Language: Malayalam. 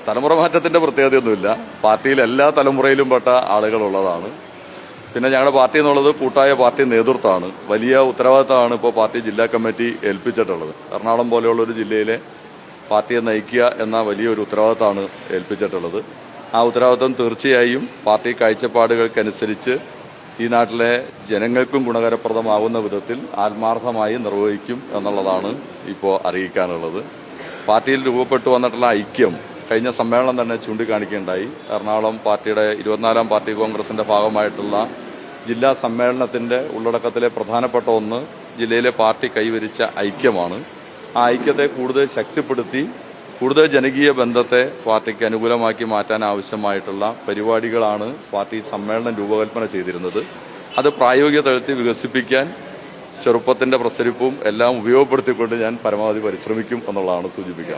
തലമുറ മാറ്റത്തിന്റെ പ്രത്യേകതയൊന്നുമില്ല. പാർട്ടിയിൽ എല്ലാ തലമുറയിലും പെട്ട ആളുകളുള്ളതാണ്. പിന്നെ ഞങ്ങളുടെ പാർട്ടി എന്നുള്ളത് കൂട്ടായ പാർട്ടി നേതൃത്വമാണ്. വലിയ ഉത്തരവാദിത്തമാണ് ഇപ്പോൾ പാർട്ടി ജില്ലാ കമ്മിറ്റി ഏൽപ്പിച്ചിട്ടുള്ളത്. എറണാകുളം പോലെയുള്ള ഒരു ജില്ലയിലെ പാർട്ടിയെ നയിക്കുക എന്ന വലിയൊരു ഉത്തരവാദിത്തമാണ് ഏൽപ്പിച്ചിട്ടുള്ളത്. ആ ഉത്തരവാദിത്തം തീർച്ചയായും പാർട്ടി കാഴ്ചപ്പാടുകൾക്കനുസരിച്ച് ഈ നാട്ടിലെ ജനങ്ങൾക്കും ഗുണകരപ്രദമാകുന്ന വിധത്തിൽ ആത്മാർത്ഥമായി നിർവഹിക്കും എന്നുള്ളതാണ് ഇപ്പോൾ അറിയിക്കാനുള്ളത്. പാർട്ടിയിൽ രൂപപ്പെട്ടു വന്നിട്ടുള്ള ഐക്യം കഴിഞ്ഞ സമ്മേളനം തന്നെ ചൂണ്ടിക്കാണിക്കുകയുണ്ടായി. എറണാകുളം പാർട്ടിയുടെ 24ാം പാർട്ടി കോൺഗ്രസിന്റെ ഭാഗമായിട്ടുള്ള ജില്ലാ സമ്മേളനത്തിന്റെ ഉള്ളടക്കത്തിലെ പ്രധാനപ്പെട്ട ഒന്ന് ജില്ലയിലെ പാർട്ടി കൈവരിച്ച ഐക്യമാണ്. ആ ഐക്യത്തെ കൂടുതൽ ശക്തിപ്പെടുത്തി കൂടുതൽ ജനകീയ ബന്ധത്തെ പാർട്ടിക്ക് അനുകൂലമാക്കി മാറ്റാൻ ആവശ്യമായിട്ടുള്ള പരിപാടികളാണ് പാർട്ടി സമ്മേളനം രൂപകൽപ്പന ചെയ്തിരുന്നത്. അത് പ്രായോഗിക തലത്തിൽ വികസിപ്പിക്കാൻ ചെറുപ്പത്തിന്റെ പ്രസരിപ്പും എല്ലാം ഉപയോഗപ്പെടുത്തിക്കൊണ്ട് ഞാൻ പരമാവധി പരിശ്രമിക്കും എന്നുള്ളതാണ് സൂചിപ്പിക്കുക.